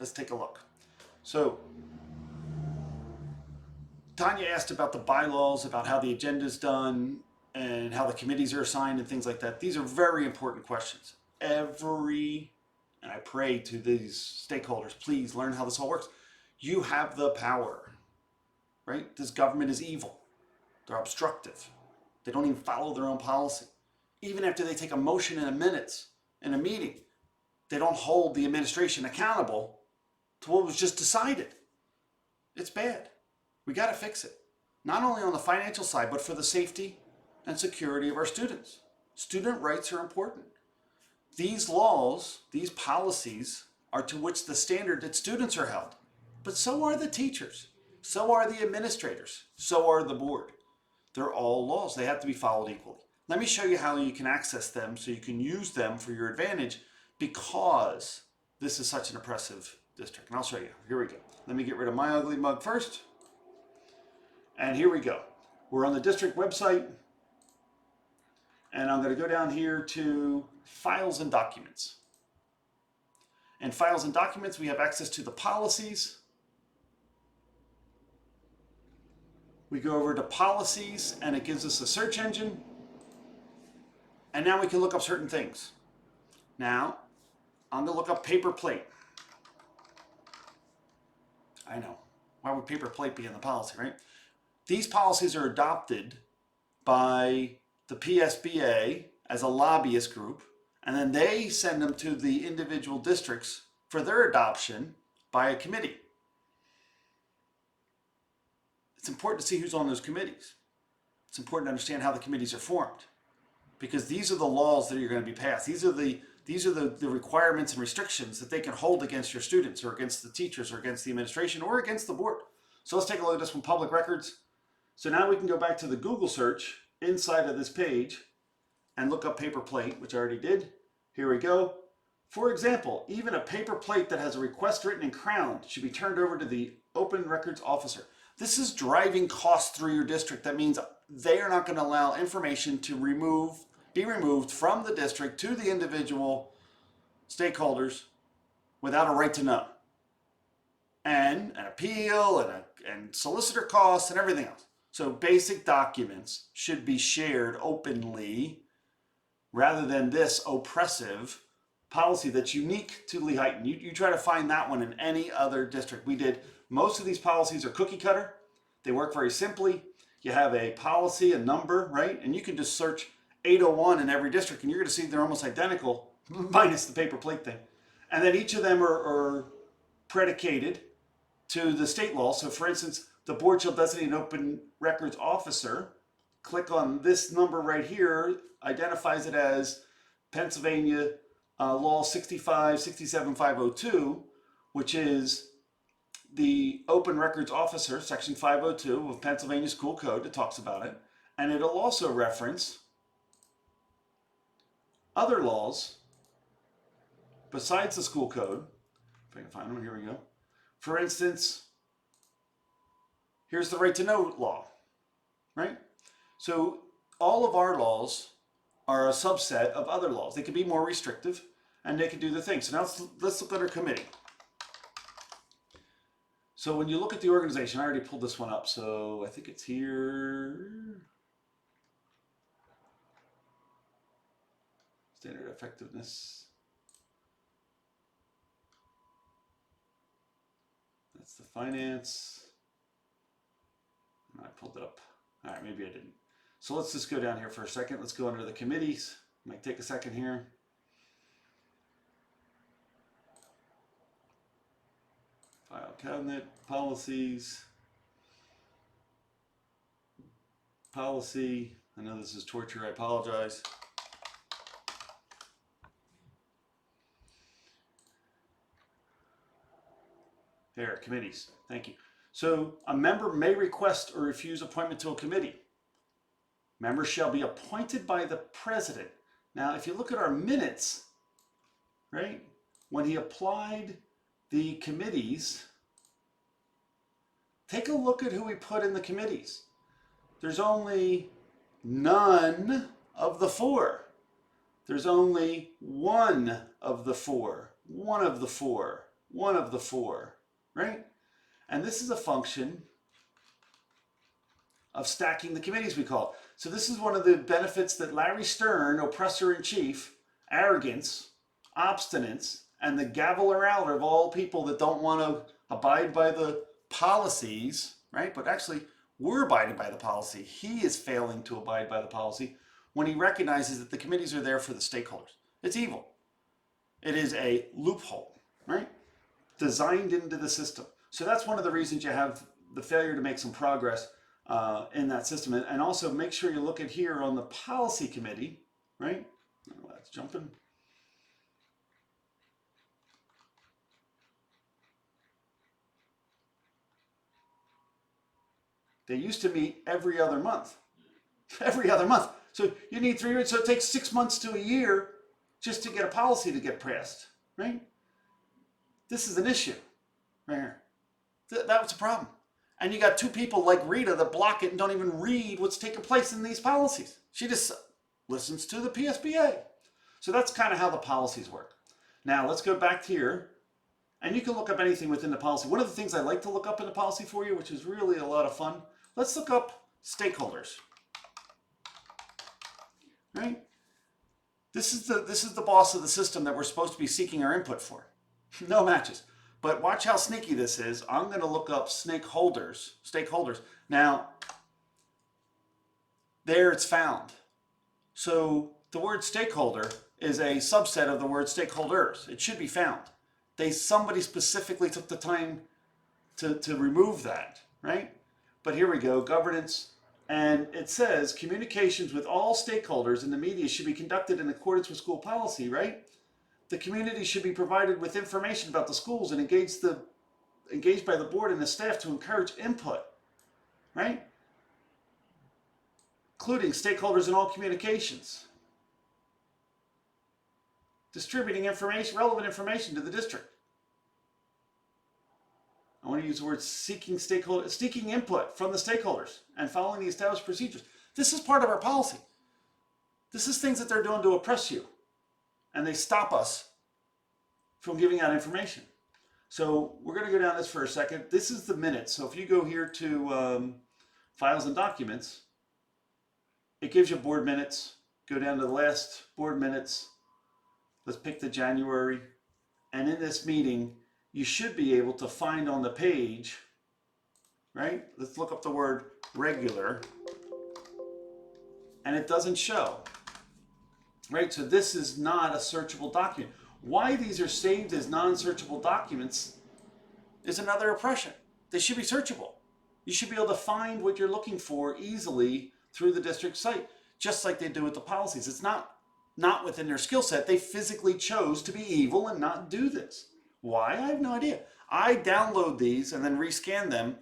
Let's take a look. So Tanya asked about the bylaws, about how the agenda is done, and how the committees are assigned and things like that. These are very important questions. And I pray to these stakeholders, please learn how this all works. You have the power, right? This government is evil. They're obstructive. They don't even follow their own policy. Even after they take a motion in a minutes in a meeting, they don't hold the administration accountable to what was just decided. It's bad. We got to fix it. Not only on the financial side, but for the safety and security of our students. Student rights are important. These laws, these policies are to which the standard that students are held. But so are the teachers. So are the administrators. So are the board. They're all laws. They have to be followed equally. Let me show you how you can access them so you can use them for your advantage, because this is such an oppressive district. And I'll show you. Here we go. Let me get rid of my ugly mug first. And here we go. We're on the district website. And I'm going to go down here to Files and Documents. In Files and Documents, we have access to the policies. We go over to Policies, and it gives us a search engine. And now we can look up certain things. Now, I'm going to look up paper plate. I know. Why would paper plate be in the policy, right? These policies are adopted by the PSBA as a lobbyist group, and then they send them to the individual districts for their adoption by a committee. It's important to see who's on those committees. It's important to understand how the committees are formed, because these are the laws that are going to be passed. These are the requirements and restrictions that they can hold against your students or against the teachers or against the administration or against the board. So let's take a look at this one, public records. So now we can go back to the Google search inside of this page and look up paper plate, which I already did. Here we go. For example, even a paper plate that has a request written in crown should be turned over to the open records officer. This is driving costs through your district. That means they are not going to allow information to be removed from the district to the individual stakeholders without a right to know. And an appeal and solicitor costs and everything else. So basic documents should be shared openly rather than this oppressive policy that's unique to Lehighton. You try to find that one in any other district. We did. Most of these policies are cookie cutter. They work very simply. You have a policy, a number, right? And you can just search 801 in every district and you're going to see they're almost identical, minus the paper plate thing. And then each of them are predicated to the state law. So for instance, the board shall designate an open records officer. Click on this number right here, identifies it as Pennsylvania Law 6567502, which is the open records officer, section 502 of Pennsylvania School Code that talks about it. And it'll also reference other laws besides the school code. If I can find them, here we go. For instance, here's the right to know law, right? So all of our laws are a subset of other laws. They can be more restrictive and they can do the thing. So now let's look at our committee. So when you look at the organization, I already pulled this one up, so I think it's here. Standard effectiveness. That's the finance. I pulled it up. All right, maybe I didn't. So let's just go down here for a second. Let's go under the committees. Might take a second here. File cabinet, policies, policy. I know this is torture, I apologize. There, committees, thank you. So a member may request or refuse appointment to a committee. Members shall be appointed by the president. Now, if you look at our minutes, right, when he applied the committees, take a look at who we put in the committees. There's only none of the four. There's only one of the four. one of the four, right? And this is a function of stacking the committees, we call it. So this is one of the benefits that Larry Stern, oppressor in chief, arrogance, obstinance, and the gavel-er-outer of all people that don't want to abide by the policies, right? But actually, we're abiding by the policy. He is failing to abide by the policy when he recognizes that the committees are there for the stakeholders. It's evil. It is a loophole, right? Designed into the system. So that's one of the reasons you have the failure to make some progress in that system. And also make sure you look at here on the policy committee, right? Oh, that's jumping. They used to meet every other month. Every other month. So you need 3 years. So it takes 6 months to a year just to get a policy to get passed, right? This is an issue right here. That was a problem. And you got two people like Rita that block it and don't even read what's taking place in these policies. She just listens to the PSBA. So that's kind of how the policies work. Now let's go back here. And you can look up anything within the policy. One of the things I like to look up in the policy for you, which is really a lot of fun, let's look up stakeholders. Right? This is the boss of the system that we're supposed to be seeking our input for. No matches. But watch how sneaky this is. I'm going to look up stakeholders. Now, there it's found. So the word stakeholder is a subset of the word stakeholders. It should be found. Somebody specifically took the time to remove that, right? But here we go, governance. And it says communications with all stakeholders in the media should be conducted in accordance with school policy, right? The community should be provided with information about the schools and engaged by the board and the staff to encourage input, right? Including stakeholders in all communications. Distributing information, relevant information to the district. I want to use the word seeking input from the stakeholders and following the established procedures. This is part of our policy. This is things that they're doing to oppress you. And they stop us from giving out information. So we're going to go down this for a second. This is the minutes. So if you go here to files and documents, it gives you board minutes. Go down to the last board minutes. Let's pick the January. And in this meeting, you should be able to find on the page, right? Let's look up the word regular. And it doesn't show, right? So this is not a searchable document. Why these are saved as non-searchable documents is another oppression. They should be searchable. You should be able to find what you're looking for easily through the district site, just like they do with the policies. It's not within their skill set. They physically chose to be evil and not do this. Why? I have no idea. I download these and then rescan them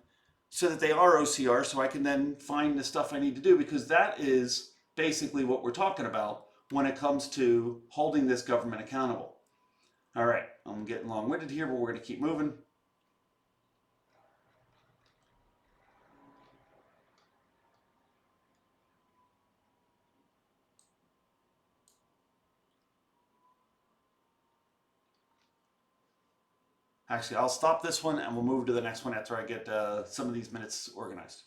so that they are OCR so I can then find the stuff I need to do, because that is basically what we're talking about when it comes to holding this government accountable. All right, I'm getting long-winded here, but we're going to keep moving. Actually, I'll stop this one and we'll move to the next one after I get some of these minutes organized.